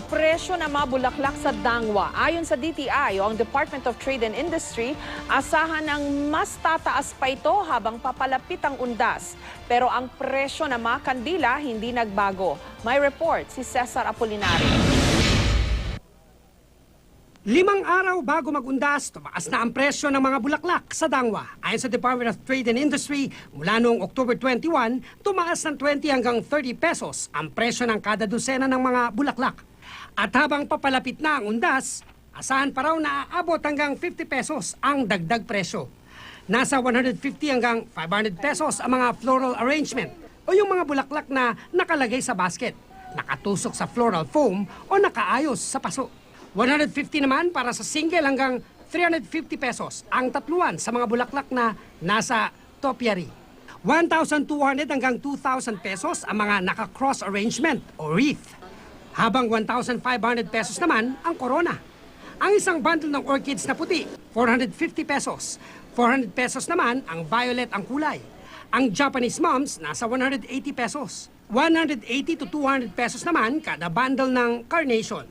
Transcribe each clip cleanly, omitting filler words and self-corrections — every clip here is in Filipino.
presyo ng mga bulaklak sa Dangwa. Ayon sa DTI o ang Department of Trade and Industry, asahan ng mas tataas pa ito habang papalapit ang undas. Pero ang presyo ng mga kandila hindi nagbago. May report si Cesar Apolinario. 5 araw bago mag-undas, tumaas na ang presyo ng mga bulaklak sa Dangwa. Ayon sa Department of Trade and Industry, mula noong October 21, tumaas ng 20 hanggang 30 pesos ang presyo ng kada dosena ng mga bulaklak. At habang papalapit na ang undas, asahan pa raw na aabot hanggang 50 pesos ang dagdag presyo. Nasa 150 hanggang 500 pesos ang mga floral arrangement o yung mga bulaklak na nakalagay sa basket, nakatusok sa floral foam o nakaayos sa paso. 150 naman para sa single hanggang 350 pesos ang tatluan sa mga bulaklak na nasa topiary. 1,200 hanggang 2,000 pesos ang mga naka-cross arrangement o wreath. Habang 1,500 pesos naman ang corona. Ang isang bundle ng orchids na puti, 450 pesos. 400 pesos naman ang violet ang kulay. Ang Japanese mums nasa 180 pesos. 180 to 200 pesos naman kada bundle ng carnation.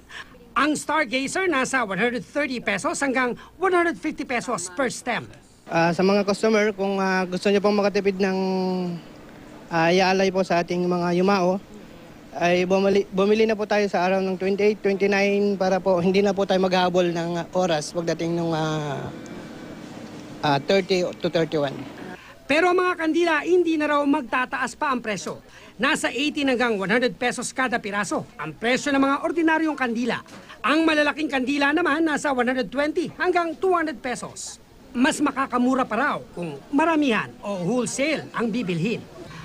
Ang Stargazer nasa 130 pesos hanggang 150 pesos per stem. Sa mga customer, kung gusto niyo pong makatipid ng iaalay po sa ating mga yumao, ay bumili na po tayo sa araw ng 28, 29 para po hindi na po tayo maghabol ng oras pagdating ng 30 to 31. Pero ang mga kandila hindi na raw magtataas pa ang presyo. Nasa 80 hanggang 100 pesos kada piraso ang presyo ng mga ordinaryong kandila. Ang malalaking kandila naman nasa 120 hanggang 200 pesos. Mas makakamura pa raw kung maramihan o wholesale ang bibilhin.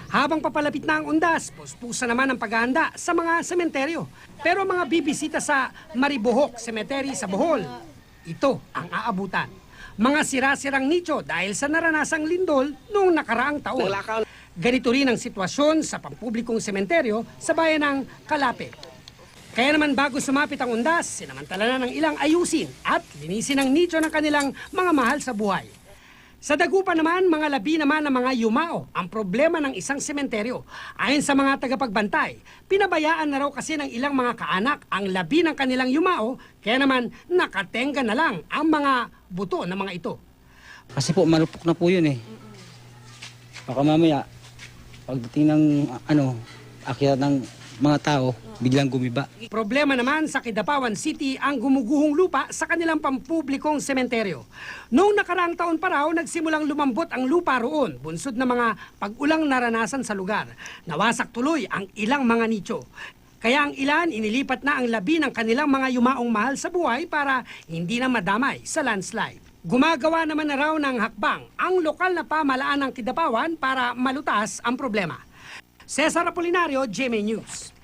Habang papalapit na ang undas, puspusa naman ang paghahanda sa mga sementeryo. Pero mga bibisita sa Maribohok Cemetery sa Bohol, ito ang aabutan. Mga sira-sirang nicho dahil sa naranasang lindol noong nakaraang taon. Ganito rin ang sitwasyon sa pampublikong sementeryo sa bayan ng Calape. Kaya naman bago sumapit ang undas, sinamantala na ng ilang ayusin at linisin ang nicho ng kanilang mga mahal sa buhay. Sa Dagupan naman, mga labi naman ng mga yumao ang problema ng isang sementeryo. Ayon sa mga tagapagbantay, pinabayaan na raw kasi ng ilang mga kaanak ang labi ng kanilang yumao, kaya naman nakatenga na lang ang mga buto ng mga ito. Kasi po malupok na po yun eh. Baka mamaya, pagdating ng akyat ng mga tao, biglang gumiba. Problema naman sa Kidapawan City ang gumuguhong lupa sa kanilang pampublikong sementeryo. Noong nakaraang taon pa raw, nagsimulang lumambot ang lupa roon, bunsod na mga pag-ulang naranasan sa lugar. Nawasak tuloy ang ilang mga nicho. Kaya ang ilan, inilipat na ang labi ng kanilang mga yumaong mahal sa buhay para hindi na madamay sa landslide. Gumagawa naman na raw ng hakbang ang lokal na pamahalaan ng Kidapawan para malutas ang problema. Cesar Apolinario, GMA News.